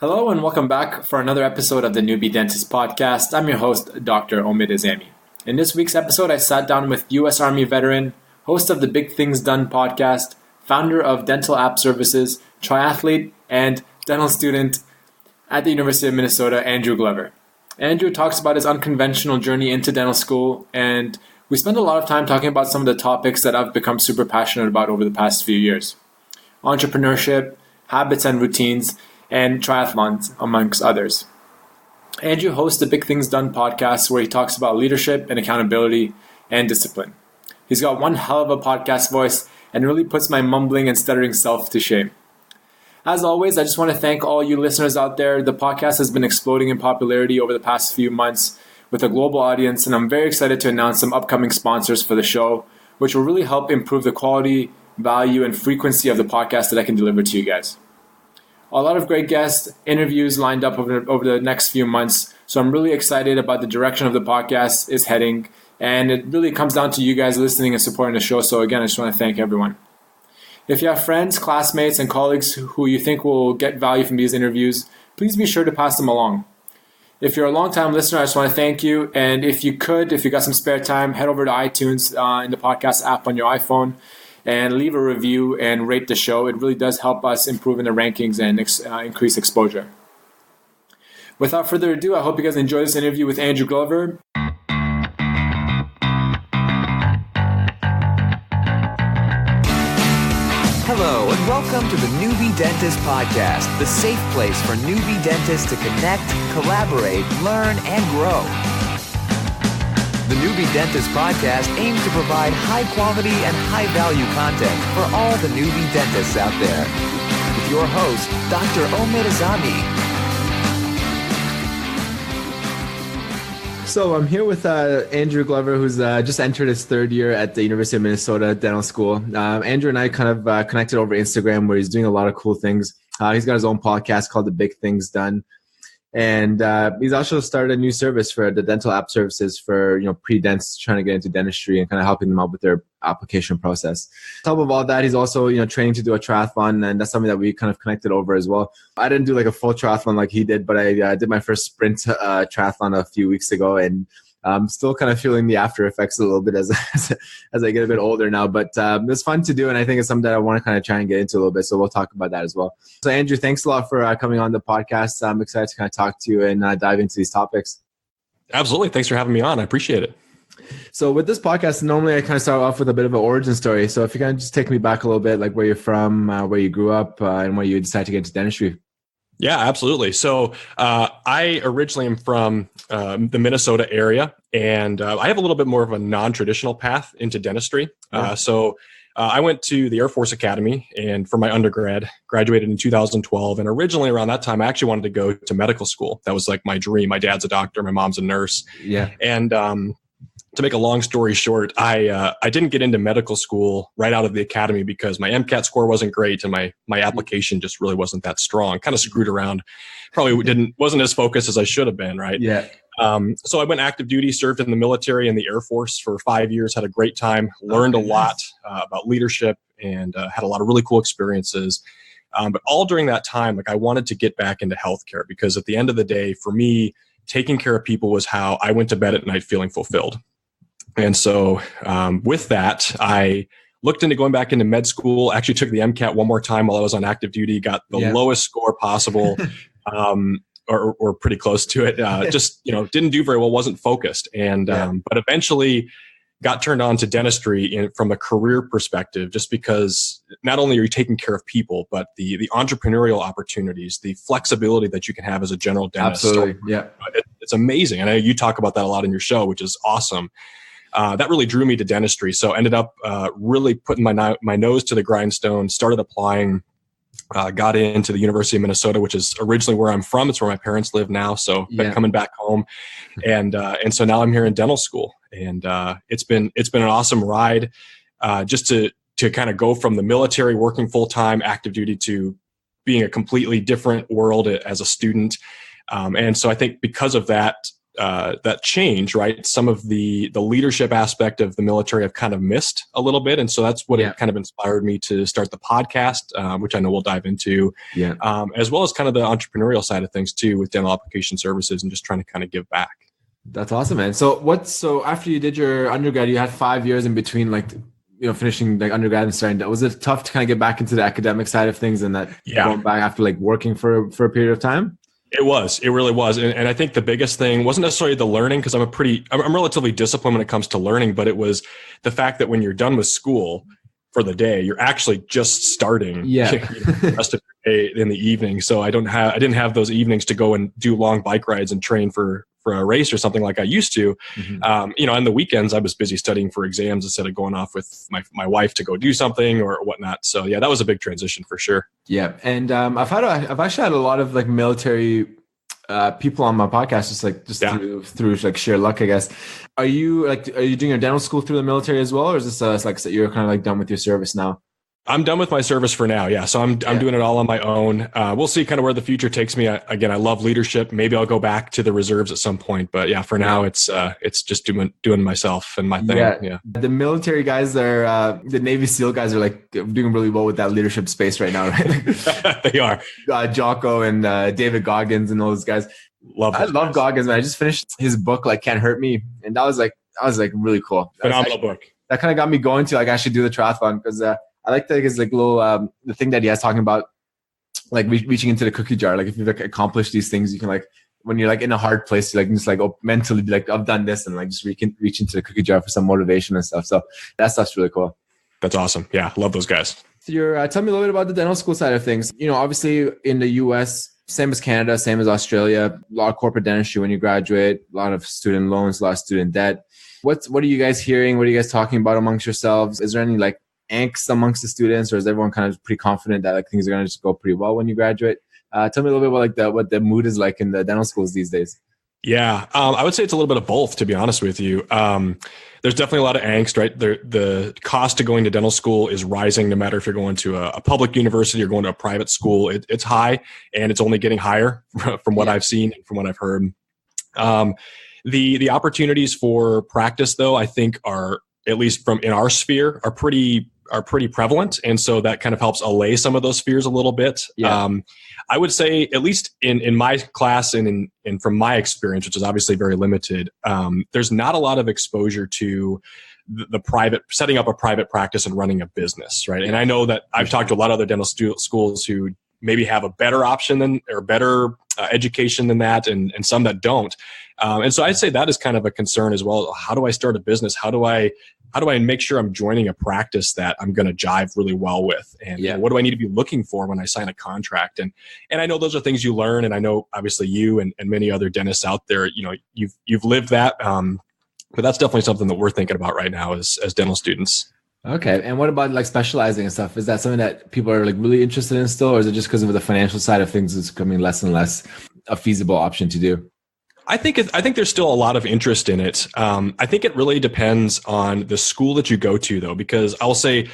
Hello and welcome back for another episode of the Newbie Dentist Podcast. I'm your host, Dr. Omid Azami. In this week's episode, I sat down with U.S. Army veteran, host of the Big Things Done podcast, founder of Dental App Services, triathlete, and dental student at the University of Minnesota, Andrew Glover. Andrew talks about his unconventional journey into dental school, and we spend a lot of time talking about some of the topics that I've become super passionate about over the past few years. Entrepreneurship, habits and routines, and triathlons, amongst others. Andrew hosts the Big Things Done podcast where he talks about leadership and accountability and discipline. He's got one hell of a podcast voice and really puts my mumbling and stuttering self to shame. As always, I just want to thank all you listeners out there. The podcast has been exploding in popularity over the past few months with a global audience, and I'm very excited to announce some upcoming sponsors for the show, which will really help improve the quality, value, and frequency of the podcast that I can deliver to you guys. A lot of great guest interviews lined up over the next few months. So I'm really excited about the direction of the podcast is heading. And it really comes down to you guys listening and supporting the show. So again, I just want to thank everyone. If you have friends, classmates, and colleagues who you think will get value from these interviews, please be sure to pass them along. If you're a long-time listener, I just want to thank you. And if you got some spare time, head over to iTunes in the podcast app on your iPhone and leave a review and rate the show. It really does help us improve in the rankings and increase exposure. Without further ado, I hope you guys enjoy this interview with Andrew Glover. Hello, and welcome to the Newbie Dentist Podcast, the safe place for newbie dentists to connect, collaborate, learn, and grow. The Newbie Dentist Podcast aims to provide high-quality and high-value content for all the newbie dentists out there. With your host, Dr. Omid Azami. So I'm here with Andrew Glover, who's just entered his third year at the University of Minnesota Dental School. Andrew and I kind of connected over Instagram, where he's doing a lot of cool things. He's got his own podcast called The Big Things Done. And he's also started a new service for the dental app services for pre-dents trying to get into dentistry and kind of helping them out with their application process. On top of all that, he's also training to do a triathlon, and that's something that we kind of connected over as well. I didn't do like a full triathlon like he did, but I did my first sprint triathlon a few weeks ago, and I'm still kind of feeling the after effects a little bit as I get a bit older now. But it's fun to do, and I think it's something that I want to kind of try and get into a little bit. So we'll talk about that as well. So Andrew, thanks a lot for coming on the podcast. I'm excited to kind of talk to you and dive into these topics. Absolutely. Thanks for having me on. I appreciate it. So with this podcast, normally I kind of start off with a bit of an origin story. So if you can just take me back a little bit, like where you're from, where you grew up, and where you decided to get into dentistry. Yeah, absolutely. So I originally am from the Minnesota area, and I have a little bit more of a non-traditional path into dentistry. So I went to the Air Force Academy and for my undergrad, graduated in 2012. And originally around that time, I actually wanted to go to medical school. That was like my dream. My dad's a doctor. My mom's a nurse. Yeah. And to make a long story short, I didn't get into medical school right out of the academy because my MCAT score wasn't great and my application just really wasn't that strong. Kind of screwed around. Probably wasn't as focused as I should have been, right? Yeah. So I went active duty, served in the military and the Air Force for 5 years, had a great time, learned a lot about leadership, and had a lot of really cool experiences. But all during that time, like I wanted to get back into healthcare because at the end of the day, for me, taking care of people was how I went to bed at night feeling fulfilled. And so with that, I looked into going back into med school, actually took the MCAT one more time while I was on active duty, got the lowest score possible, or pretty close to it. Just, didn't do very well, wasn't focused. And but eventually got turned on to dentistry from a career perspective, just because not only are you taking care of people, but the entrepreneurial opportunities, the flexibility that you can have as a general dentist. Absolutely. Yeah. It's amazing. And I know you talk about that a lot in your show, which is awesome. That really drew me to dentistry. So ended up really putting my nose to the grindstone, started applying, got into the University of Minnesota, which is originally where I'm from. It's where my parents live now. So been coming back home. And so now I'm here in dental school, and it's been an awesome ride, just to kind of go from the military working full-time active duty to being a completely different world as a student. And so I think because of that, that change, right? Some of the leadership aspect of the military I've kind of missed a little bit. And so that's what it kind of inspired me to start the podcast, which I know we'll dive into, as well as kind of the entrepreneurial side of things too, with dental application services and just trying to kind of give back. That's awesome, man. So after you did your undergrad, you had 5 years in between, like, finishing like undergrad and starting. Was it tough to kind of get back into the academic side of things and that going back after like working for a period of time? It really was. And I think the biggest thing wasn't necessarily the learning, because I'm relatively disciplined when it comes to learning, but it was the fact that when you're done with school for the day, you're actually just starting the rest of your day in the evening. So I didn't have those evenings to go and do long bike rides and train for a race or something like I used to. On the weekends, I was busy studying for exams instead of going off with my wife to go do something or whatnot. So yeah, that was a big transition for sure. Yeah. And I've actually had a lot of like military people on my podcast, through like sheer luck, I guess. Are you doing your dental school through the military as well? Or is this like you're kind of like done with your service now? I'm done with my service for now. Yeah. So I'm doing it all on my own. We'll see kind of where the future takes me. I love leadership. Maybe I'll go back to the reserves at some point, but yeah, for now it's just doing myself and my thing. Yeah. The military guys the Navy SEAL guys are like doing really well with that leadership space right now, right? They are. Jocko and David Goggins and all those guys. I love Goggins, man. I just finished his book, like Can't Hurt Me. And that was really cool. Phenomenal book. That kind of got me going to like actually do the triathlon, because I like his like little the thing that he has talking about, like reaching into the cookie jar. Like if you've like accomplished these things, you can like when you're like in a hard place, you like just like mentally be like, I've done this, and like just reach into the cookie jar for some motivation and stuff. So that stuff's really cool. That's awesome. Yeah, love those guys. So tell me a little bit about the dental school side of things. Obviously in the US, same as Canada, same as Australia, a lot of corporate dentistry when you graduate, a lot of student loans, a lot of student debt. What are you guys hearing? What are you guys talking about amongst yourselves? Is there any like angst amongst the students, or is everyone kind of pretty confident that like things are going to just go pretty well when you graduate? Tell me a little bit about like what the mood is like in the dental schools these days. Yeah, I would say it's a little bit of both, to be honest with you. There's definitely a lot of angst, right? The cost to going to dental school is rising, no matter if you're going to a public university or going to a private school. It's high, and it's only getting higher from what I've seen and from what I've heard. The opportunities for practice, though, I think are, at least in our sphere, are pretty prevalent. And so that kind of helps allay some of those fears a little bit. Yeah. I would say, at least in my class and from my experience, which is obviously very limited, there's not a lot of exposure to the private, setting up a private practice and running a business, right? And I know that I've talked to a lot of other dental schools who maybe have a better option or better education than that, and some that don't. And so I'd say that is kind of a concern as well. How do I start a business? How do I make sure I'm joining a practice that I'm going to jive really well with? And what do I need to be looking for when I sign a contract? And I know those are things you learn. And I know obviously you and many other dentists out there, you've lived that. But that's definitely something that we're thinking about right now as dental students. Okay. And what about like specializing and stuff? Is that something that people are like really interested in still, or is it just because of the financial side of things it's becoming less and less a feasible option to do? I think there's still a lot of interest in it. I think it really depends on the school that you go to, though, because I'll say,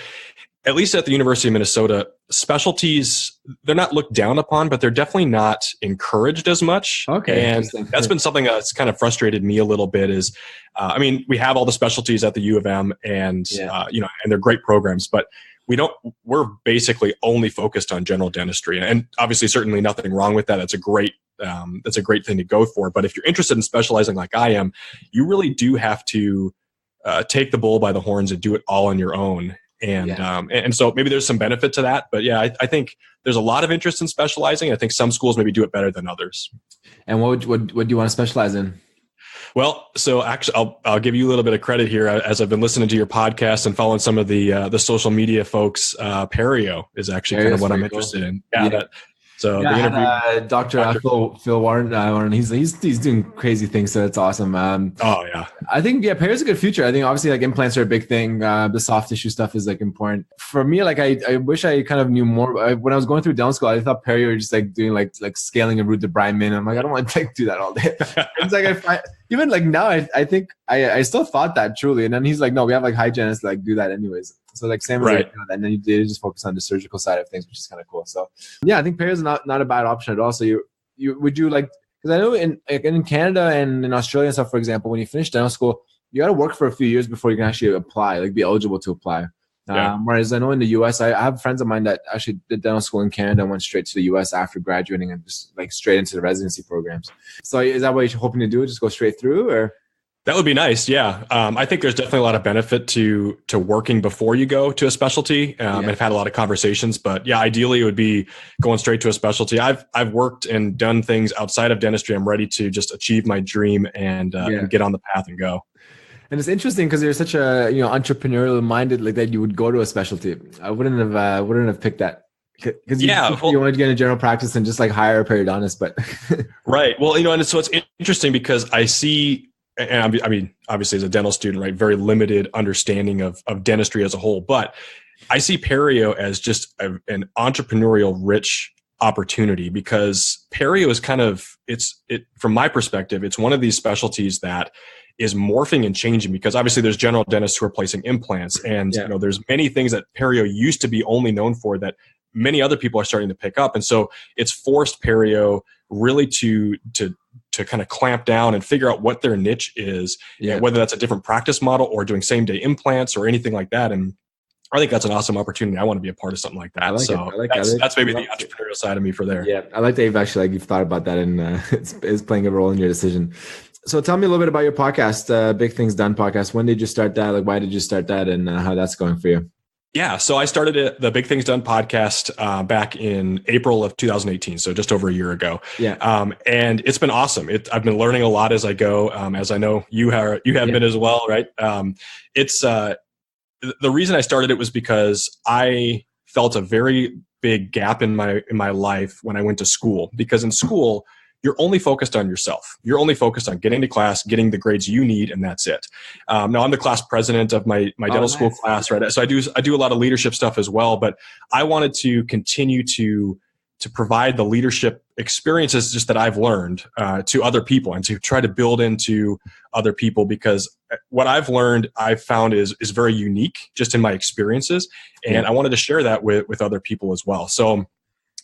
at least at the University of Minnesota, specialties, they're not looked down upon, but they're definitely not encouraged as much. Okay. And that's been something that's kind of frustrated me a little bit is, we have all the specialties at the U of M and they're great programs, but we're basically only focused on general dentistry, and obviously certainly nothing wrong with that. That's a great thing to go for. But if you're interested in specializing like I am, you really do have to take the bull by the horns and do it all on your own. And so maybe there's some benefit to that, but I think there's a lot of interest in specializing. I think some schools maybe do it better than others. And what do you want to specialize in? Well, so actually, I'll give you a little bit of credit here as I've been listening to your podcast and following some of the social media folks. Perio is actually kind of what I'm interested in. So the interview, Dr. Phil Warren, he's doing crazy things, so that's awesome. I think Perio's a good future. I think obviously like implants are a big thing. The soft tissue stuff is like important for me. Like I wish I kind of knew more. When I was going through dental school, I thought perio were just like doing like scaling a root to brine min. I'm like, I don't want to like do that all day. It's like even like now I think I still thought that truly, and then he's like, no, we have like hygienists like do that anyways. So like same as right. And then they just focus on the surgical side of things, which is kind of cool. So yeah, I think perio is not a bad option at all. So you would you like, Because I know in Canada and in Australia and stuff, for example, when you finish dental school, you got to work for a few years before you can actually apply, like be eligible to apply. Yeah. Whereas I know in the US, I have friends of mine that actually did dental school in Canada and went straight to the US after graduating and just like straight into the residency programs. So is that what you're hoping to do? Just go straight through, or? That would be nice. Yeah. I think there's definitely a lot of benefit to working before you go to a specialty. I've had a lot of conversations, but yeah, ideally it would be going straight to a specialty. I've worked and done things outside of dentistry. I'm ready to just achieve my dream and get on the path and go. And it's interesting because you're such a entrepreneurial minded, like that you would go to a specialty. I wouldn't have picked that because you wanted to get into general practice and just like hire a periodontist, but right. Well, and so it's interesting because I see, and I mean, obviously as a dental student, right, very limited understanding of dentistry as a whole, but I see perio as just an entrepreneurial rich opportunity because perio is kind of from my perspective, it's one of these specialties that is morphing and changing because obviously there's general dentists who are placing implants and there's many things that perio used to be only known for that many other people are starting to pick up. And so it's forced perio really to kind of clamp down and figure out what their niche is, whether that's a different practice model or doing same day implants or anything like that. And I think that's an awesome opportunity. I want to be a part of something like that. That's maybe the entrepreneurial side of me for there. Yeah. I like that you've thought about that and it's playing a role in your decision. So tell me a little bit about your podcast, Big Things Done podcast. When did you start that? Like, why did you start that and how that's going for you? Yeah. So I started the Big Things Done podcast back in April of 2018. So just over a year ago. Yeah. And it's been awesome. I've been learning a lot as I go, as I know you have been as well, right? It's the reason I started it was because I felt a very big gap in my life when I went to school, because in school, you're only focused on yourself. You're only focused on getting to class, getting the grades you need, and that's it. Now I'm the class president of my dental school class, right? So I do a lot of leadership stuff as well, but I wanted to continue to provide the leadership experiences just that I've learned to other people and to try to build into other people, because what I've learned, I've found is very unique just in my experiences. And I wanted to share that with other people as well. So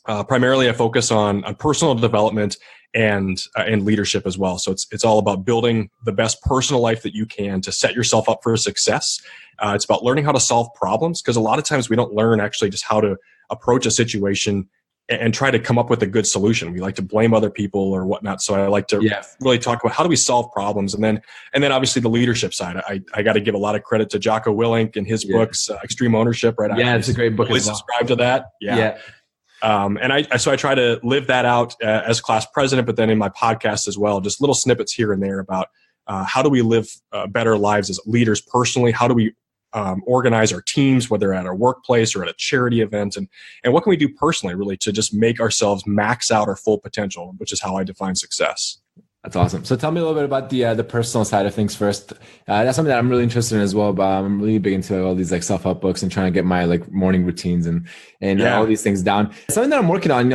primarily I focus on personal development and leadership as well. So it's all about building the best personal life that you can to set yourself up for success. It's about learning how to solve problems, because a lot of times we don't learn actually just how to approach a situation and try to come up with a good solution. We like to blame other people or whatnot. So I like to really talk about how do we solve problems, and then obviously the leadership side. I got to give a lot of credit to Jocko Willink and his books, Extreme Ownership. Right? It's a great book. Really subscribe to that. Yeah. And I try to live that out as class president, but then in my podcast as well, just little snippets here and there about how do we live better lives as leaders personally? How do we organize our teams, whether at our workplace or at a charity event, and what can we do personally, really, to just make ourselves max out our full potential, which is how I define success. That's awesome. So tell me a little bit about the personal side of things first. That's something that I'm really interested in as well. But I'm really big into all these like self-help books and trying to get my like morning routines and all these things down. Something that I'm working on.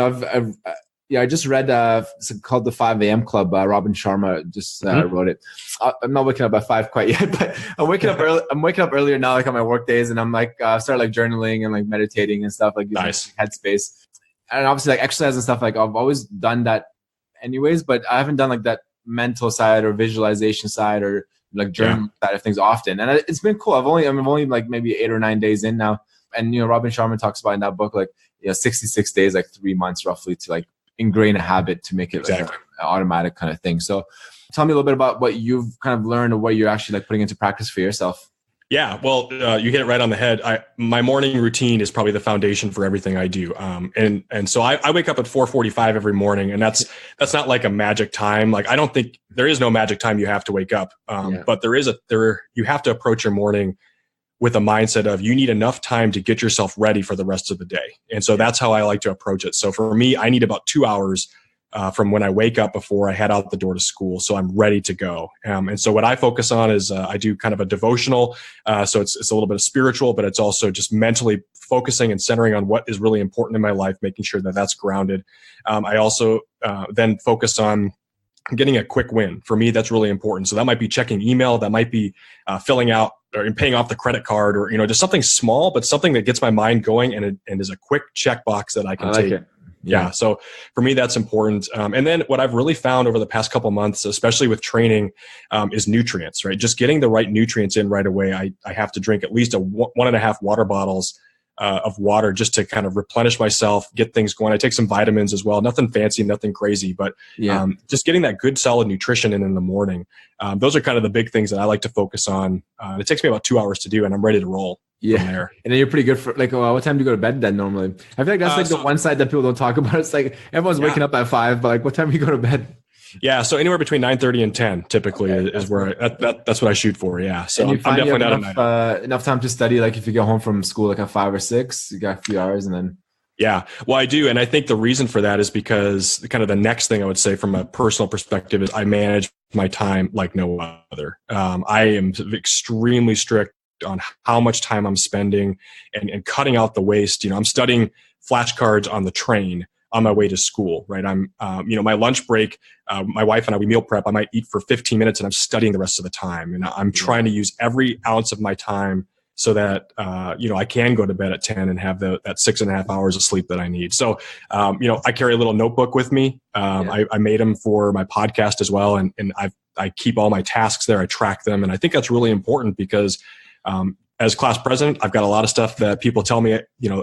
I just read it's called the 5 a.m. Club. Robin Sharma just wrote it. I'm not waking up at 5 quite yet, but I'm waking up early. I'm waking up earlier now, like on my work days, and I'm like start like journaling and like meditating and stuff, like nice headspace. And obviously like exercise and stuff. Like I've always done that anyways, but I haven't done like that mental side or visualization side or like journal side of things often. And it's been cool. I'm only like maybe 8 or 9 days in now. And, Robin Sharma talks about in that book, like, 66 days, like 3 months roughly to like ingrain a habit to make it like an automatic kind of thing. So tell me a little bit about what you've kind of learned or what you're actually like putting into practice for yourself. Yeah, well, you hit it right on the head. My morning routine is probably the foundation for everything I do. And so I wake up at 4:45 every morning, and that's not like a magic time. Like I don't think there is no magic time you have to wake up. But you have to approach your morning with a mindset of you need enough time to get yourself ready for the rest of the day. And so that's how I like to approach it. So for me, I need about 2 hours from when I wake up before I head out the door to school. So I'm ready to go. And so what I focus on is I do kind of a devotional. So it's a little bit of spiritual, but it's also just mentally focusing and centering on what is really important in my life, making sure that that's grounded. I also then focus on getting a quick win. For me, that's really important. So that might be checking email. That might be filling out or paying off the credit card, or just something small, but something that gets my mind going and is a quick checkbox that I can take Yeah. So for me, that's important. And then what I've really found over the past couple of months, especially with training, is nutrients, right? Just getting the right nutrients in right away. I have to drink at least 1.5 water bottles of water just to kind of replenish myself, get things going. I take some vitamins as well. Nothing fancy, nothing crazy, but just getting that good solid nutrition in the morning. Those are kind of the big things that I like to focus on. It takes me about 2 hours to do, and I'm ready to roll. Yeah. And then you're pretty good for like, what time do you go to bed then normally? I feel like that's like the one side that people don't talk about. It's like everyone's waking up at 5, but like what time do you go to bed? Yeah. So anywhere between 9:30 and 10 typically is where that's what I shoot for. Yeah. So I'm definitely not enough time to study. Like if you get home from school, like at 5 or 6, you got a few hours and then. Yeah, well, I do. And I think the reason for that is because kind of the next thing I would say from a personal perspective is I manage my time like no other. I am extremely strict on how much time I'm spending and cutting out the waste. I'm studying flashcards on the train on my way to school, right? I'm, my lunch break, my wife and I, we meal prep. I might eat for 15 minutes and I'm studying the rest of the time. And I'm trying to use every ounce of my time so that, I can go to bed at 10 and have that 6.5 hours of sleep that I need. So, I carry a little notebook with me. I made them for my podcast as well. And I keep all my tasks there. I track them. And I think that's really important because, as class president, I've got a lot of stuff that people tell me,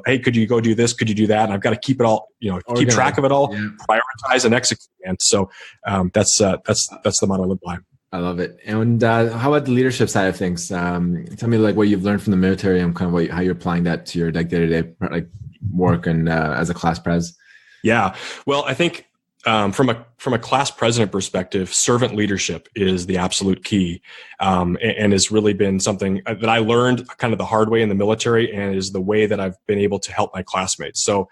hey, could you go do this? Could you do that? And I've got to keep it all, keep track of it all, prioritize and execute. And so that's the motto I live by. I love it. And how about the leadership side of things? Tell me like what you've learned from the military and kind of how you're applying that to your like day-to-day like work and as a class pres. Yeah. Well, I think from a class president perspective, servant leadership is the absolute key, and has really been something that I learned kind of the hard way in the military, and is the way that I've been able to help my classmates. So,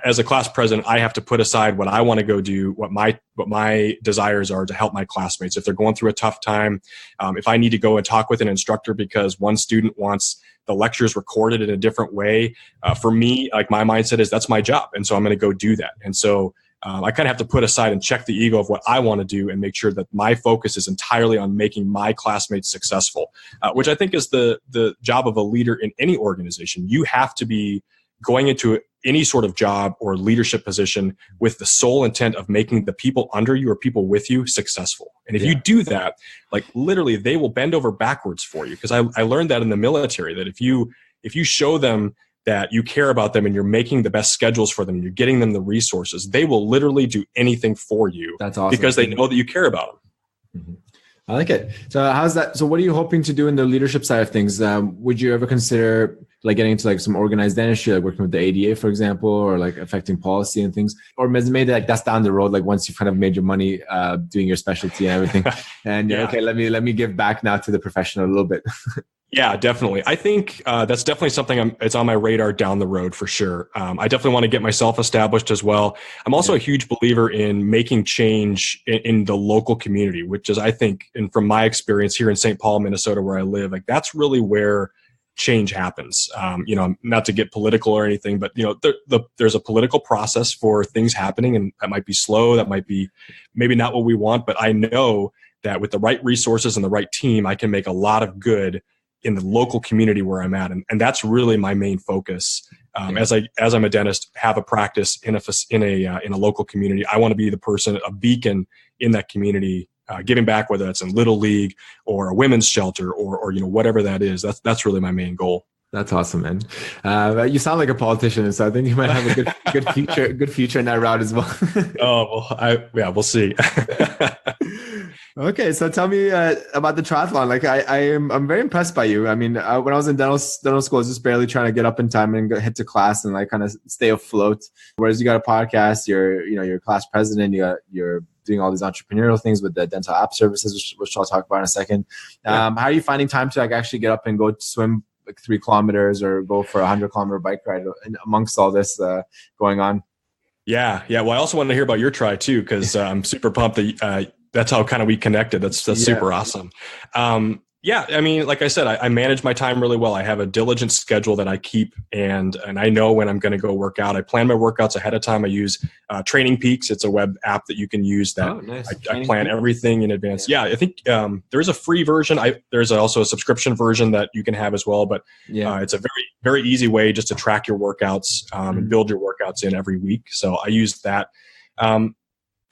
as a class president, I have to put aside what I want to go do, what my desires are to help my classmates. If they're going through a tough time, if I need to go and talk with an instructor because one student wants the lectures recorded in a different way, for me, like my mindset is that's my job, and so I'm going to go do that. And so I kind of have to put aside and check the ego of what I want to do and make sure that my focus is entirely on making my classmates successful, which I think is the job of a leader in any organization. You have to be going into any sort of job or leadership position with the sole intent of making the people under you or people with you successful. And if you do that, like literally they will bend over backwards for you. Because I learned that in the military, that if you show them that you care about them and you're making the best schedules for them, and you're getting them the resources, they will literally do anything for you. That's awesome. Because they know that you care about them. Mm-hmm. I like it. So how's that? So what are you hoping to do in the leadership side of things? Would you ever consider like getting into like some organized dentistry, like working with the ADA, for example, or like affecting policy and things? Or maybe like that's down the road, like once you've kind of made your money doing your specialty and everything. And okay, let me give back now to the profession a little bit. Yeah, definitely. I think that's definitely something it's on my radar down the road for sure. I definitely want to get myself established as well. I'm also a huge believer in making change in the local community, which is, I think, and from my experience here in St. Paul, Minnesota, where I live, like that's really where change happens. Not to get political or anything, but there's a political process for things happening, and that might be slow. That might be maybe not what we want, but I know that with the right resources and the right team, I can make a lot of good in the local community where I'm at. And that's really my main focus. As I'm a dentist, have a practice in a local community. I want to be the person, a beacon in that community, giving back, whether that's in Little League or a women's shelter or whatever that is. That's really my main goal. That's awesome, man. You sound like a politician, so I think you might have a good future in that route as well. Oh, well, we'll see. Okay, so tell me about the triathlon. Like I'm very impressed by you. I mean, when I was in dental school, I was just barely trying to get up in time and head to class and like kind of stay afloat. Whereas you got a podcast, you're class president, you're doing all these entrepreneurial things with the dental app services, which I'll talk about in a second. How are you finding time to like actually get up and go swim like 3 kilometers or go for 100-kilometer bike ride amongst all this going on? Yeah. Well, I also want to hear about your try too, because I'm super pumped that that's how kind of we connected. That's super awesome. Yeah, I mean, like I said, I manage my time really well. I have a diligent schedule that I keep, and I know when I'm going to go work out. I plan my workouts ahead of time. I use Training Peaks. It's a web app that you can use that Nice. I plan everything in advance. Yeah, I think there is a free version. There's also a subscription version that you can have as well, but it's a very, very easy way just to track your workouts and build your workouts in every week. So I use that.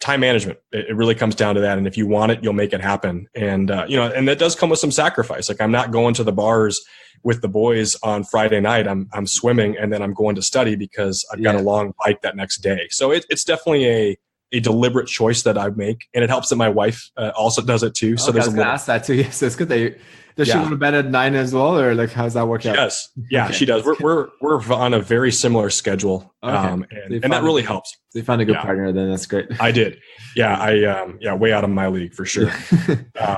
Time management. It really comes down to that. And if you want it, you'll make it happen. And, and that does come with some sacrifice. Like I'm not going to the bars with the boys on Friday night. I'm swimming and then I'm going to study because I've got a long bike that next day. So it's definitely a deliberate choice that I make. And it helps that my wife also does it too. So there's I was going to ask that too. Yes, it's good that does she go to bed at 9 as well, or like how's that work out? Yes, yeah, she does. We're on a very similar schedule, and that really helps. So you found a good partner, then that's great. I did, way out of my league for sure.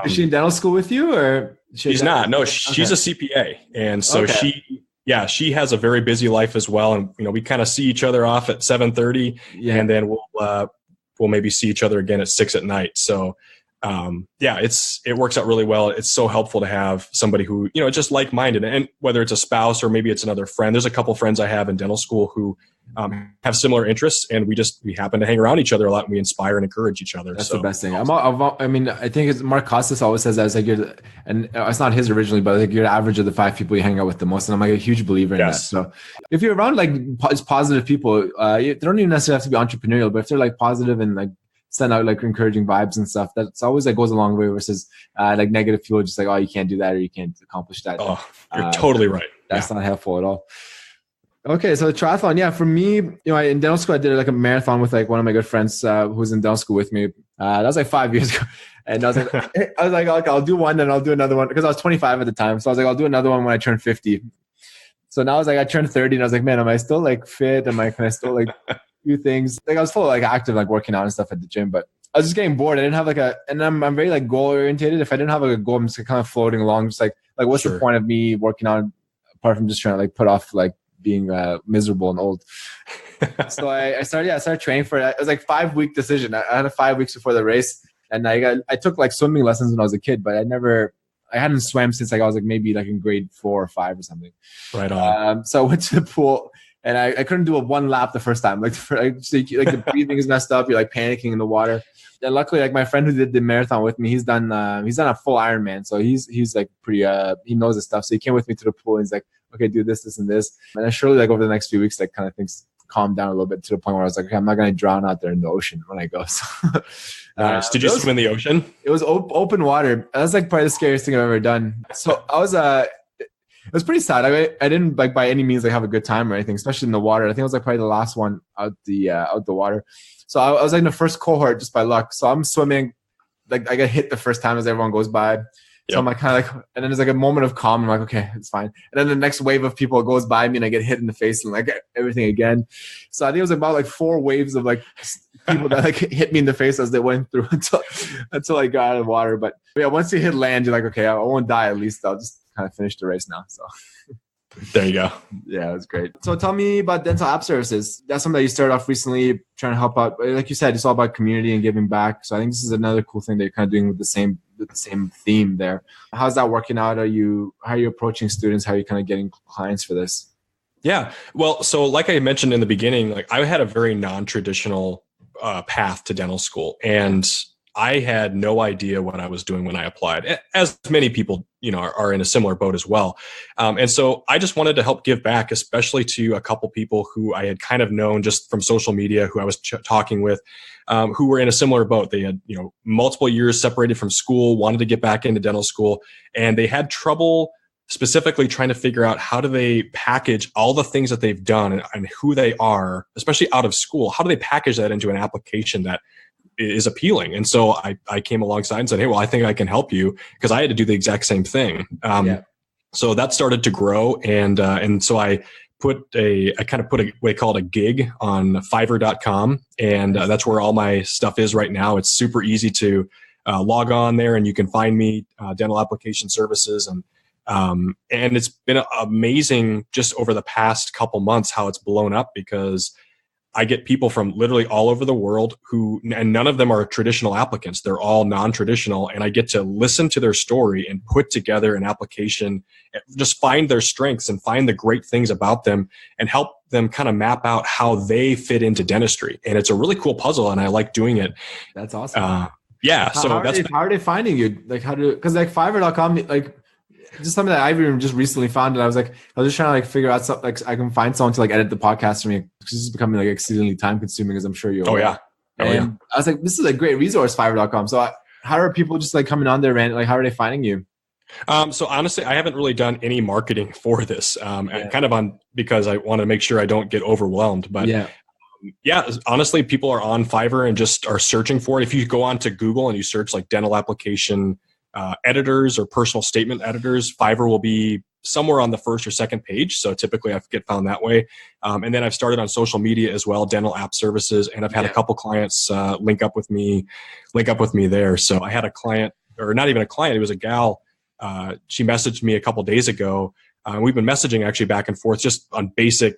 Is she in dental school with you, or she's not? No, she's a CPA, and so she has a very busy life as well. And we kind of see each other off at 7:30, and then we'll maybe see each other again at 6 at night. So. It works out really well. It's so helpful to have somebody who, just like-minded, and whether it's a spouse or maybe it's another friend. There's a couple friends I have in dental school who have similar interests, and we happen to hang around each other a lot, and we inspire and encourage each other. That's the best thing. I think it's Mark Costas always says that it's like and it's not his originally, but like you're the average of the 5 people you hang out with the most. And I'm like a huge believer in that. So if you're around like positive people, they don't even necessarily have to be entrepreneurial, but if they're like positive and like send out like encouraging vibes and stuff, that's always like goes a long way versus like negative people just like, oh, you can't do that or you can't accomplish that. Oh, you're totally right. That's not helpful at all. Okay, so the triathlon, for me, in dental school I did like a marathon with like one of my good friends who was in dental school with me. That was like 5 years ago, and I was like, okay, I'll do one, then I'll do another one because I was 25 at the time. So I was like, I'll do another one when I turn 50. So now I turned 30, and I was like, man, am I still like fit? Can I still like few things? Like I was full of like active, like working out and stuff at the gym, but I was just getting bored. I didn't have and I'm very like goal orientated. If I didn't have like a goal, I'm just kind of floating along, just like what's the point of me working out apart from just trying to like put off like being miserable and old. So I started training for it. It was like 5-week decision. I had 5 weeks before the race, and I took like swimming lessons when I was a kid, but I hadn't swam since like I was like maybe like in grade 4 or 5 or something. Right on. So I went to the pool. And I couldn't do a one lap the first time. Like the breathing is messed up. You're like panicking in the water. And luckily, like my friend who did the marathon with me, he's done a full Ironman. So he's like pretty, he knows his stuff. So he came with me to the pool and he's like, okay, do this, this, and this. And then surely like over the next few weeks, like kind of things calmed down a little bit to the point where I was like, okay, I'm not going to drown out there in the ocean when I go. So, nice. Did you swim in the ocean? It was open water. That's like probably the scariest thing I've ever done. So it was pretty sad. I didn't like by any means like have a good time or anything, especially in the water. I think it was like probably the last one out the water. So I was like in the first cohort just by luck. So I'm swimming, like I get hit the first time as everyone goes by. So I'm like kind of like, and then there's like a moment of calm. I'm like, okay, it's fine. And then the next wave of people goes by me and I get hit in the face and like everything again. So I think it was about like 4 waves of like people that like hit me in the face as they went through until I got out of the water. But yeah, once you hit land, you're like, okay, I won't die. At least I'll just kind of finish the race now. So there you go. Yeah, it was great. So tell me about dental app services. That's something that you started off recently trying to help out. Like you said, it's all about community and giving back. So I think this is another cool thing that you're kind of doing with the same theme there. How's that working out? How are you approaching students? How are you kind of getting clients for this? Yeah. Well, so like I mentioned in the beginning, like I had a very non-traditional path to dental school, and I had no idea what I was doing when I applied, as many people, are in a similar boat as well. And so I just wanted to help give back, especially to a couple people who I had kind of known just from social media, who I was talking with, who were in a similar boat. They had, multiple years separated from school, wanted to get back into dental school, and they had trouble specifically trying to figure out how do they package all the things that they've done and who they are, especially out of school. How do they package that into an application that is appealing? And so I came alongside and said, hey, well, I think I can help you, because I had to do the exact same thing. So that started to grow. And so I put what they call it a gig on Fiverr.com. And that's where all my stuff is right now. It's super easy to log on there, and you can find me dental application services. And it's been amazing just over the past couple months how it's blown up, because I get people from literally all over the world and none of them are traditional applicants. They're all non-traditional. And I get to listen to their story and put together an application, just find their strengths and find the great things about them and help them kind of map out how they fit into dentistry. And it's a really cool puzzle. And I like doing it. That's awesome. Yeah. How are they finding you? Like because like Fiverr.com, like just something that I've even just recently found, and I was just trying to like figure out something, like I can find someone to like edit the podcast for me, because this is becoming like exceedingly time consuming, as I'm sure you're aware. And I was like, this is a great resource, Fiverr.com. So how are people just like coming on there, and like how are they finding you? So honestly, I haven't really done any marketing for this, kind of because I want to make sure I don't get overwhelmed. But honestly, people are on Fiverr and just are searching for it. If you go on to Google and you search like dental application editors or personal statement editors, Fiverr will be somewhere on the first or second page. So typically I get found that way. And then I've started on social media as well, dental app services. And I've had a couple clients link up with me there. So I had a client, or not even a client, it was a gal. She messaged me a couple days ago. We've been messaging actually back and forth just on basic,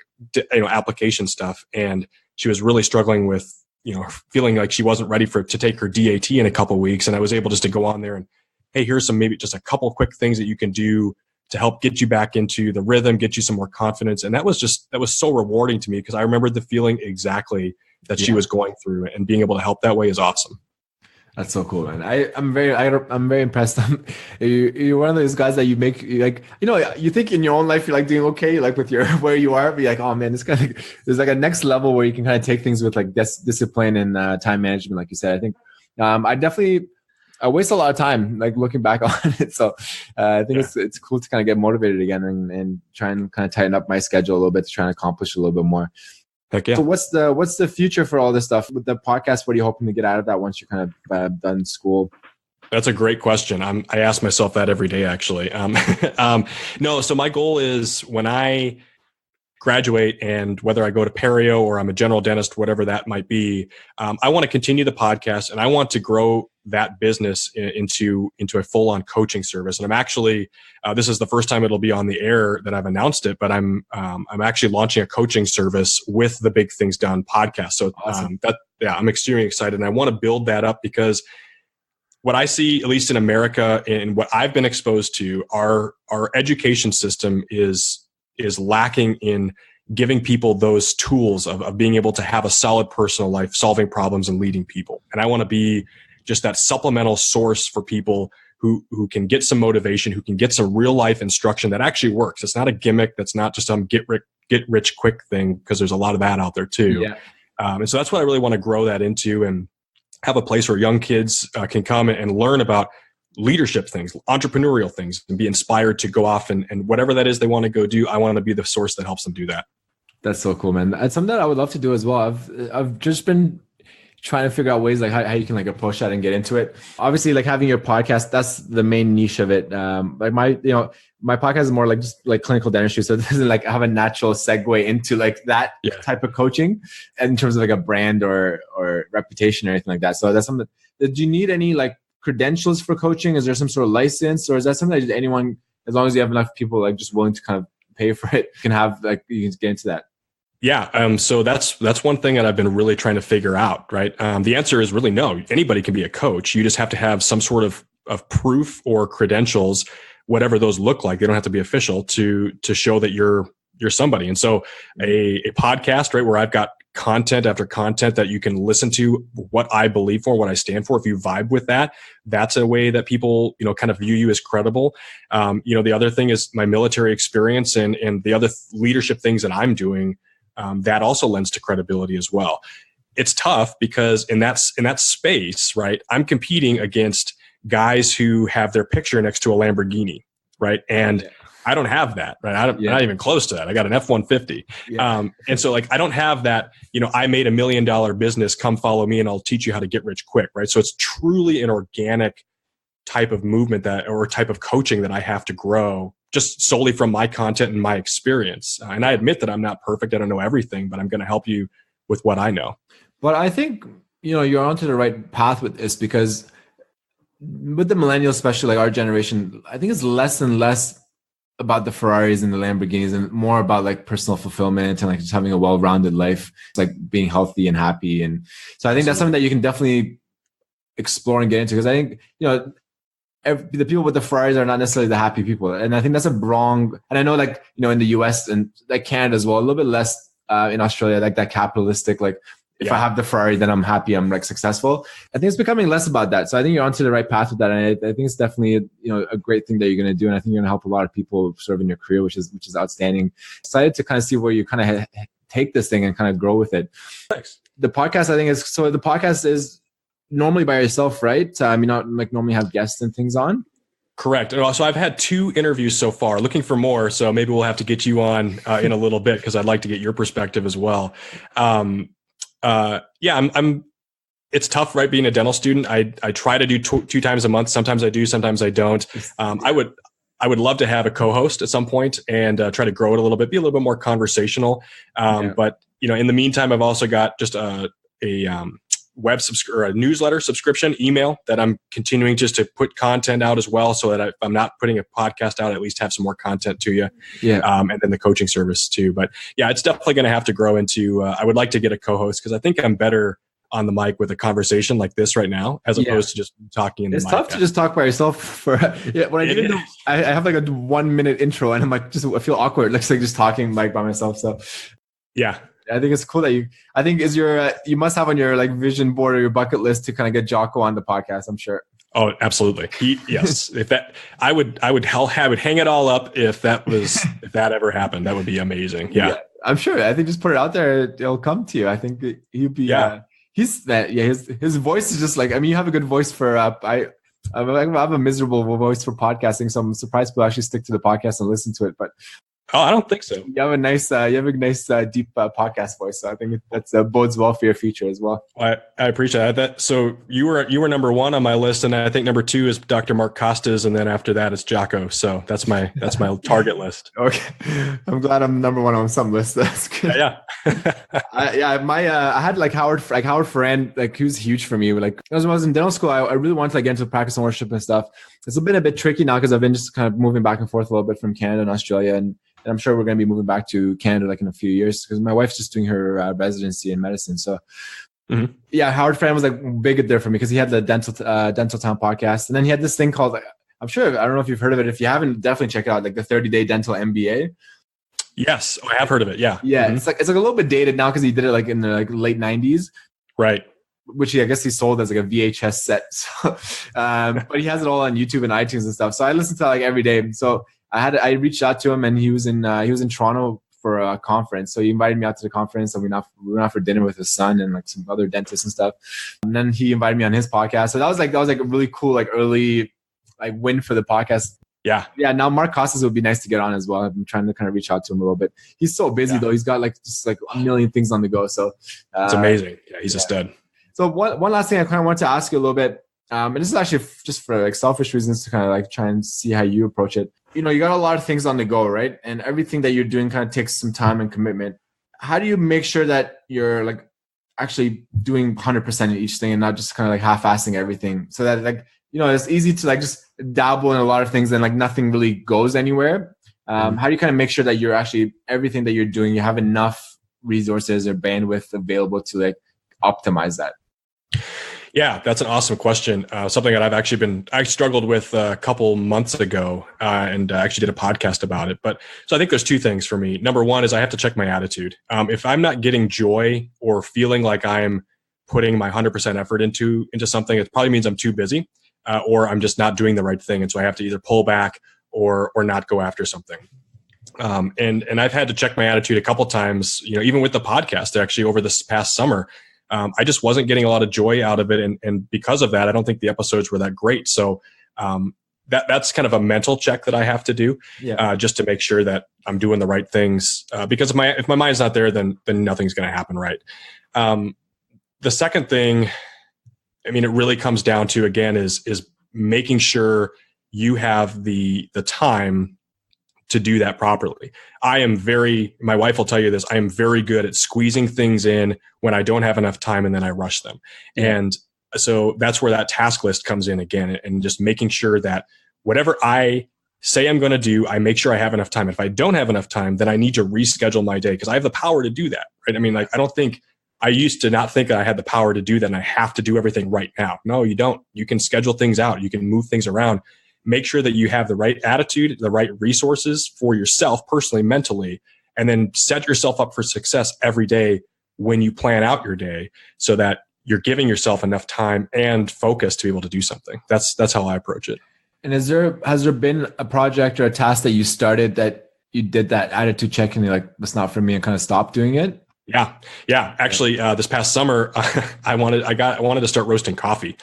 application stuff. And she was really struggling with, feeling like she wasn't ready to take her DAT in a couple of weeks. And I was able just to go on there and, hey, here's some, maybe just a couple of quick things that you can do to help get you back into the rhythm, get you some more confidence. And that was so rewarding to me, because I remembered the feeling exactly that she was going through, and being able to help that way is awesome. That's so cool, man. I'm very impressed. You're one of those guys that you make, like, you think in your own life you're like doing okay, like with your where you are, but you're like, oh man, this kind of, there's like a next level where you can kind of take things with like discipline and time management, like you said. I think I waste a lot of time like looking back on it. So I think it's cool to kind of get motivated again and try and kind of tighten up my schedule a little bit to try and accomplish a little bit more. Heck yeah. So what's the future for all this stuff with the podcast? What are you hoping to get out of that once you're kind of done school? That's a great question. I ask myself that every day, actually. No, so my goal is when I graduate, and whether I go to perio or I'm a general dentist, whatever that might be, I want to continue the podcast, and I want to grow that business into a full-on coaching service. And I'm actually, this is the first time it'll be on the air that I've announced it, but I'm actually launching a coaching service with the Big Things Done podcast. So awesome. I'm extremely excited, and I want to build that up, because what I see, at least in America, and what I've been exposed to, our education system is lacking in giving people those tools of being able to have a solid personal life, solving problems and leading people. And I want to be just that supplemental source for people who can get some motivation, who can get some real life instruction that actually works. It's not a gimmick. That's not just some get rich quick thing, because there's a lot of that out there too. Yeah. And so that's what I really want to grow that into, and have a place where young kids can come and learn about leadership things, entrepreneurial things, and be inspired to go off and whatever that is they want to go do. I want to be the source that helps them do that. That's so cool, man. It's something that I would love to do as well. I've just been trying to figure out ways like how you can like approach that and get into it. Obviously, like having your podcast, that's the main niche of it. Like my podcast is more like just like clinical dentistry, so it doesn't like have a natural segue into like that type of coaching in terms of like a brand or reputation or anything like that. So that's something that, do you need any like credentials for coaching? Is there some sort of license, or is that something that anyone, as long as you have enough people like just willing to kind of pay for it, can have, like, you can get into that? Yeah. So that's one thing that I've been really trying to figure out, right? The answer is really no. Anybody can be a coach. You just have to have some sort of proof or credentials, whatever those look like. They don't have to be official to show that you're somebody. And so a podcast, right, where I've got content after content that you can listen to, what I believe for, what I stand for. If you vibe with that, that's a way that people, kind of view you as credible. The other thing is my military experience and the other leadership things that I'm doing. That also lends to credibility as well. It's tough because in that space, right, I'm competing against guys who have their picture next to a Lamborghini, right? And I don't have that, right? I'm not even close to that. I got an F-150. And so like, I don't have that, I made $1 million business, come follow me and I'll teach you how to get rich quick, right? So it's truly an organic type of movement or type of coaching that I have to grow just solely from my content and my experience. And I admit that I'm not perfect. I don't know everything, but I'm going to help you with what I know. But I think, you're onto the right path with this, because with the millennials, especially like our generation, I think it's less and less about the Ferraris and the Lamborghinis and more about like personal fulfillment and like just having a well-rounded life. It's like being healthy and happy. And so I think that's something that you can definitely explore and get into, because I think, the people with the Ferraris are not necessarily the happy people. And I think that's a wrong, and I know like, in the US and like Canada as well, a little bit less in Australia, like that capitalistic, like if I have the Ferrari, then I'm happy, I'm like successful. I think it's becoming less about that. So I think you're onto the right path with that. And I think it's definitely, a great thing that you're going to do. And I think you're going to help a lot of people sort of in your career, which is outstanding. Excited to kind of see where you kind of take this thing and kind of grow with it. Thanks. The podcast, I think the podcast is normally by yourself, right? You not like normally have guests and things on. Correct. And also I've had 2 interviews so far, looking for more. So maybe we'll have to get you on in a little bit, because I'd like to get your perspective as well. It's tough, right? Being a dental student. I try to do 2 times a month. Sometimes I do, sometimes I don't. I would love to have a co-host at some point and try to grow it a little bit, be a little bit more conversational. But in the meantime, I've also got just a newsletter subscription email that I'm continuing just to put content out as well, so that if I'm not putting a podcast out, I at least have some more content to you. And then the coaching service too. But it's definitely going to have to grow into, I would like to get a co-host, because I think I'm better on the mic with a conversation like this right now, as opposed to just talking in the mic. It's tough to just talk by yourself when I have like a 1 minute intro and I'm like, I feel awkward. It looks like just talking like by myself. So I think it's cool that you must have on your like vision board or your bucket list to kind of get Jocko on the podcast, I'm sure. Oh, absolutely. Yes. I would hang it all up if that ever happened. That would be amazing. Yeah. I'm sure. I think just put it out there. It'll come to you. I think he'd be, his voice is just like, you have a good voice for, I have a miserable voice for podcasting. So I'm surprised people actually stick to the podcast and listen to it, but I don't think so. You have a nice, deep podcast voice. So I think that bodes well for your future as well. I appreciate that. So you were number 1 on my list, and I think number 2 is Dr. Mark Costas, and then after that it's Jocko. So that's my target list. Okay, I'm glad I'm number 1 on some list. That's good. I had like Howard Ferrand, like he was huge for me. Like when I was in dental school, I really wanted to get into practice ownership and stuff. It's been a bit tricky now because I've been just kind of moving back and forth a little bit from Canada and Australia, and I'm sure we're going to be moving back to Canada like in a few years, because my wife's just doing her residency in medicine. So Howard Ferrand was like big there for me, because he had the Dental Town podcast, and then he had this thing called, I don't know if you've heard of it. If you haven't, definitely check it out, like the 30-day dental MBA. Yes, I have heard of it. Yeah. It's like a little bit dated now, because he did it like in the like late 90s. Right. Which I guess he sold as like a VHS set. So, but he has it all on YouTube and iTunes and stuff. So I listen to that like every day. So I reached out to him, and he was in Toronto for a conference. So he invited me out to the conference, and we went out for dinner with his son and like some other dentists and stuff. And then he invited me on his podcast. So that was like a really cool, like early like win for the podcast. Yeah. Now Mark Costas would be nice to get on as well. I've been trying to kind of reach out to him a little bit. He's so busy though. He's got like just like a million things on the go. So it's amazing. Yeah, he's a stud. So one last thing I kind of want to ask you a little bit, and this is actually just for like selfish reasons to kind of like try and see how you approach it. You got a lot of things on the go, right? And everything that you're doing kind of takes some time and commitment. How do you make sure that you're like actually doing 100% in each thing and not just kind of like half-assing everything, so that like, it's easy to like just dabble in a lot of things and like nothing really goes anywhere. How do you kind of make sure that you're actually, everything that you're doing, you have enough resources or bandwidth available to like optimize that? Yeah, that's an awesome question. Something that I struggled with a couple months ago, and actually did a podcast about it. But so I think there's 2 things for me. Number 1 is I have to check my attitude. If I'm not getting joy or feeling like I'm putting my 100% effort into something, it probably means I'm too busy, or I'm just not doing the right thing. And so I have to either pull back or not go after something. And I've had to check my attitude a couple times, even with the podcast actually over this past summer. I just wasn't getting a lot of joy out of it. And because of that, I don't think the episodes were that great. So that's kind of a mental check that I have to do, just to make sure that I'm doing the right things. Because if my mind's not there, then nothing's going to happen right. The second thing, it really comes down to, again, is making sure you have the time to do that properly. My wife will tell you this, I am very good at squeezing things in when I don't have enough time, and then I rush them. And so that's where that task list comes in again, and just making sure that whatever I say I'm going to do, I make sure I have enough time. If I don't have enough time, then I need to reschedule my day because I have the power to do that, right? I mean, like, I used to not think that I had the power to do that and I have to do everything right now. No, you don't. You can schedule things out. You can move things around. Make sure that you have the right attitude, the right resources for yourself personally, mentally, and then set yourself up for success every day when you plan out your day so that you're giving yourself enough time and focus to be able to do something. That's how I approach it. And has there been a project or a task that you started that you did that attitude check and you're like, that's not for me, and kind of stopped doing it? Yeah. Actually, this past summer, I wanted to start roasting coffee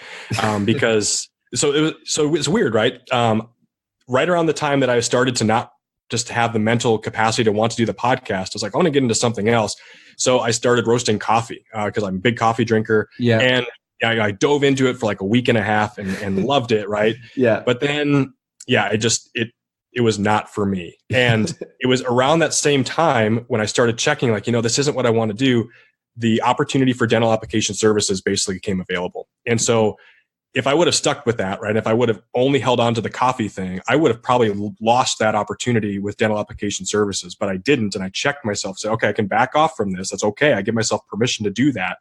because so it's weird, right? Right around the time that I started to not just have the mental capacity to want to do the podcast, I was like, I want to get into something else. So I started roasting coffee because I'm a big coffee drinker. Yeah. And I dove into it for like a week and a half and loved it. Right. Yeah. But then, it was not for me. And it was around that same time when I started checking, like, this isn't what I want to do. The opportunity for dental application services basically became available. And so if I would have stuck with that, right, if I would have only held on to the coffee thing, I would have probably lost that opportunity with dental application services, but I didn't. And I checked myself, say, okay, I can back off from this. That's okay. I give myself permission to do that.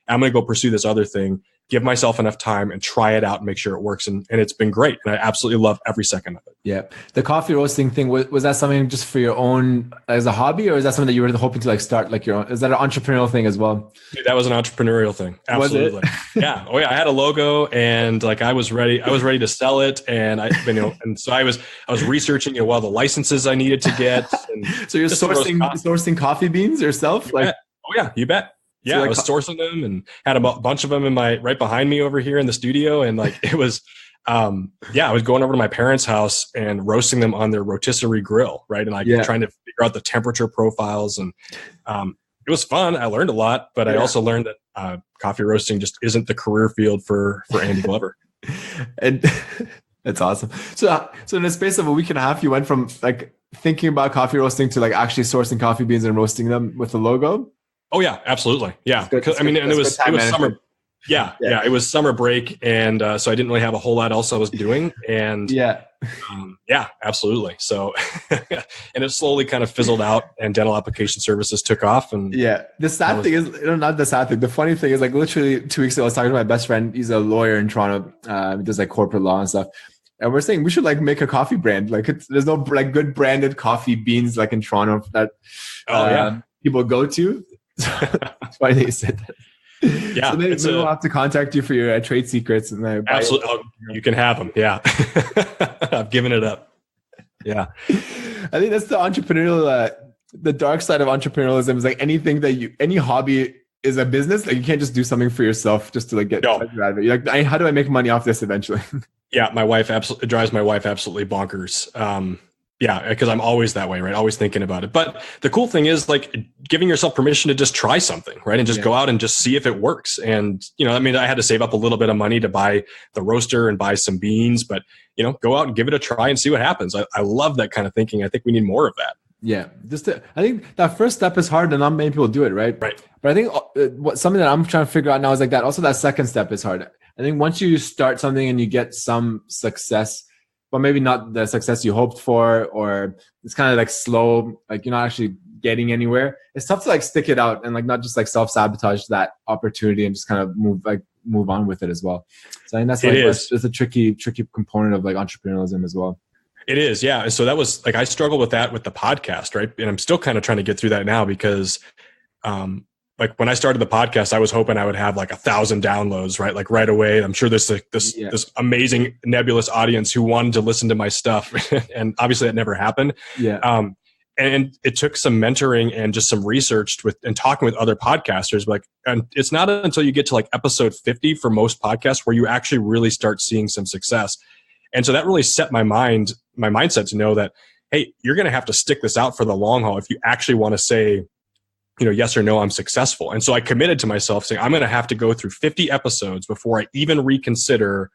I'm going to go pursue this other thing, give myself enough time and try it out and make sure it works. And it's been great. And I absolutely love every second of it. Yeah. The coffee roasting thing, was that something just for your own, as a hobby, or is that something that you were hoping to like start like your own? Is that an entrepreneurial thing as well? Dude, that was an entrepreneurial thing. Absolutely. Yeah. Oh yeah. I had a logo and like I was ready to sell it. And and so I was researching, all the licenses I needed to get. And so you're sourcing coffee beans yourself? Like, oh yeah, you bet. Yeah, so I was sourcing them and had a bunch of them in right behind me over here in the studio. And like, it was, I was going over to my parents' house and roasting them on their rotisserie grill. Right. And trying to figure out the temperature profiles. And it was fun. I learned a lot, but I also learned that coffee roasting just isn't the career field for Andy Glover. And that's awesome. So in the space of a week and a half, you went from like thinking about coffee roasting to like actually sourcing coffee beans and roasting them with the logo. Oh yeah, absolutely. Yeah. It was summer. Yeah. It was summer break. And so I didn't really have a whole lot else I was doing. And absolutely. So, and it slowly kind of fizzled out and dental application services took off. And the sad thing is, not the sad thing. The funny thing is like literally 2 weeks ago, I was talking to my best friend. He's a lawyer in Toronto. He does like corporate law and stuff. And we're saying we should like make a coffee brand. Like there's no like good branded coffee beans like in Toronto that people go to. That's why they said that. Yeah, so maybe we'll have to contact you for your trade secrets, and absolutely, you can have them. Yeah, I've given it up. Yeah, I think that's the entrepreneurial, the dark side of entrepreneurialism is like any hobby is a business. Like you can't just do something for yourself just to like get out of it. You're like, how do I make money off this eventually? Yeah, my wife absolutely drives my wife absolutely bonkers. Yeah, because I'm always that way, right? Always thinking about it. But the cool thing is like giving yourself permission to just try something, right? And just go out and just see if it works. And, I had to save up a little bit of money to buy the roaster and buy some beans, but, go out and give it a try and see what happens. I love that kind of thinking. I think we need more of that. Yeah. I think that first step is hard and not many people do it, right? Right. But I think something that I'm trying to figure out now is like that. Also, that second step is hard. I think once you start something and you get some success, but maybe not the success you hoped for, or it's kind of like slow, like you're not actually getting anywhere. It's tough to like stick it out and like not just like self-sabotage that opportunity and just kind of move on with it as well. So I think that's it's a tricky component of like entrepreneurialism as well. It is, yeah. So that was like I struggled with that with the podcast, right? And I'm still kind of trying to get through that now because like when I started the podcast, I was hoping I would have like 1,000 downloads, right? Like right away. I'm sure there's this amazing nebulous audience who wanted to listen to my stuff. And obviously that never happened. Yeah. And it took some mentoring and just some research and talking with other podcasters. And it's not until you get to like episode 50 for most podcasts where you actually really start seeing some success. And so that really set my mindset to know that, hey, you're going to have to stick this out for the long haul if you actually want to say, yes or no, I'm successful. And so I committed to myself saying, I'm going to have to go through 50 episodes before I even reconsider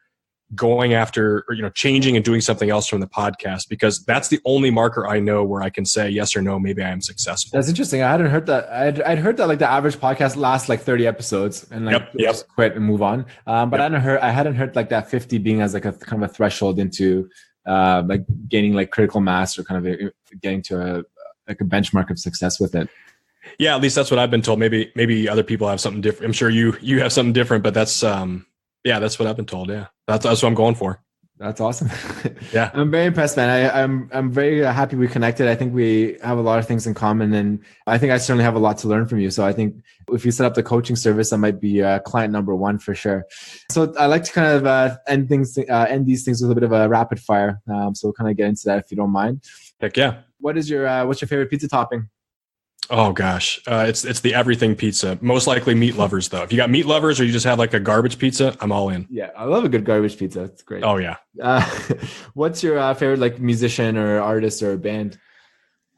going after, or, changing and doing something else from the podcast, because that's the only marker I know where I can say yes or no, maybe I am successful. That's interesting. I hadn't heard that. I'd heard that like the average podcast lasts like 30 episodes and like just quit and move on. But I hadn't heard like that 50 being as like a kind of a threshold into like gaining like critical mass or kind of getting to a benchmark of success with it. Yeah, at least that's what I've been told. Maybe other people have something different. I'm sure you have something different, but that's that's what I've been told. Yeah, that's what I'm going for. That's awesome. Yeah, I'm very impressed, man. I'm very happy we connected. I think we have a lot of things in common, and I think I certainly have a lot to learn from you. So I think if you set up the coaching service, I might be client number one for sure. So I like to kind of end these things with a bit of a rapid fire. So we'll kind of get into that if you don't mind. Heck yeah. What's your favorite pizza topping? Oh gosh, it's the everything pizza. Most likely meat lovers though. If you got meat lovers or you just have like a garbage pizza, I'm all in. Yeah, I love a good garbage pizza. It's great. Oh yeah. What's your favorite like musician or artist or band?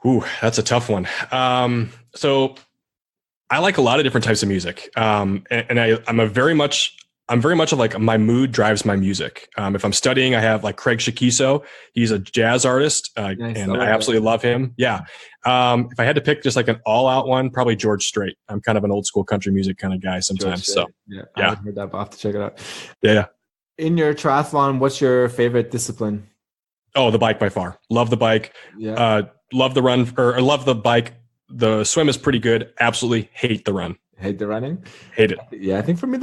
Ooh, that's a tough one. So I like a lot of different types of music. And I'm very much of like my mood drives my music. If I'm studying, I have like Craig Shakiso. He's a jazz artist, Nice. and I absolutely love him. Yeah. If I had to pick just like an all out one, probably George Strait. I'm kind of an old school country music kind of guy sometimes. So yeah, I haven't heard that, but I'll have to check it out. Yeah. In your triathlon, what's your favorite discipline? Oh, the bike by far. Love the bike. Yeah. Love the run or love the bike. The swim is pretty good. Absolutely hate the run. Hate the running? Hate it. Yeah, I think for me,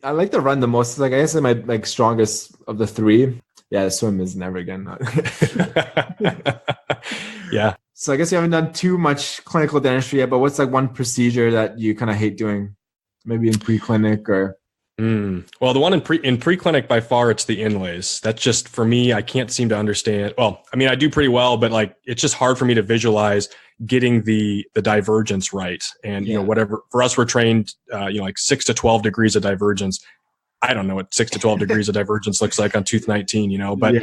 I like the run the most. Like I guess I'm my like strongest of the three. Yeah, the swim is never again. Yeah. So I guess you haven't done too much clinical dentistry yet, but what's like one procedure that you kind of hate doing? Maybe in pre-clinic or... Well, the one in pre-clinic by far, it's the inlays. That's just for me, I can't seem to understand. Well, I mean, I do pretty well, but like, it's just hard for me to visualize getting the divergence right. And, you know, whatever, for us, we're trained, like 6 to 12 degrees of divergence. I don't know what 6 to 12 degrees of divergence looks like on tooth 19, but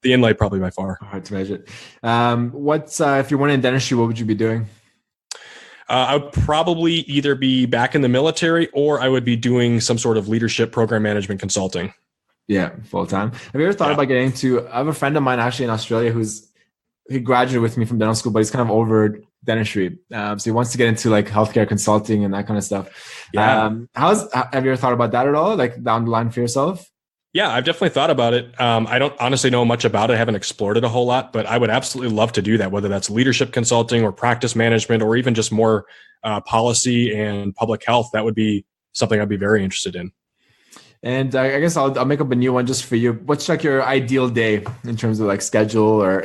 the inlay probably by far. Hard to measure. If you weren't in dentistry, what would you be doing? I would probably either be back in the military or I would be doing some sort of leadership program management consulting. Yeah, full time. Have you ever thought about getting into? I have a friend of mine actually in Australia he graduated with me from dental school, but he's kind of over dentistry. So he wants to get into like healthcare consulting and that kind of stuff. Yeah. Have you ever thought about that at all? Like down the line for yourself? Yeah, I've definitely thought about it. I don't honestly know much about it. I haven't explored it a whole lot, but I would absolutely love to do that, whether that's leadership consulting or practice management, or even just more policy and public health. That would be something I'd be very interested in. And I guess I'll make up a new one just for you. What's like your ideal day in terms of like schedule, or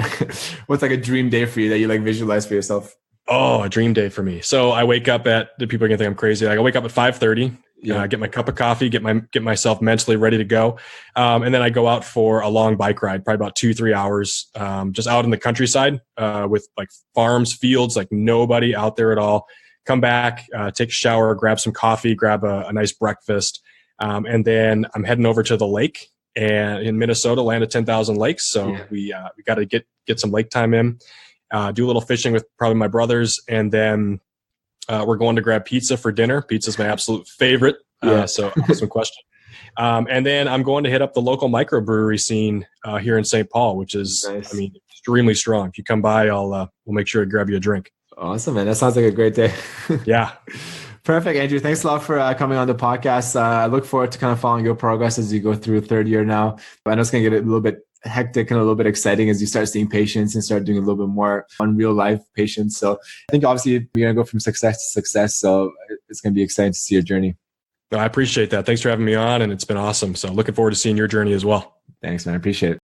what's like a dream day for you that you like visualize for yourself? Oh, a dream day for me. So I wake up the people are gonna think I'm crazy. Like I wake up at 5:30. Get my cup of coffee, get myself mentally ready to go. And then I go out for a long bike ride, probably about 2-3 hours, just out in the countryside, with like farms, fields, like nobody out there at all. Come back, take a shower, grab some coffee, grab a nice breakfast. And then I'm heading over to the lake and in Minnesota, land of 10,000 lakes. So we got to get some lake time in, do a little fishing with probably my brothers. And then, we're going to grab pizza for dinner. Pizza's my absolute favorite. So awesome question. And then I'm going to hit up the local microbrewery scene here in St. Paul, which is, nice. I mean, extremely strong. If you come by, we'll make sure to grab you a drink. Awesome, man. That sounds like a great day. Yeah. Perfect, Andrew. Thanks a lot for coming on the podcast. I look forward to kind of following your progress as you go through third year now. I know it's going to get a little bit hectic and a little bit exciting as you start seeing patients and start doing a little bit more on real life patients. So I think obviously you're going to go from success to success. So it's going to be exciting to see your journey. I appreciate that. Thanks for having me on, and it's been awesome. So looking forward to seeing your journey as well. Thanks, man. I appreciate it.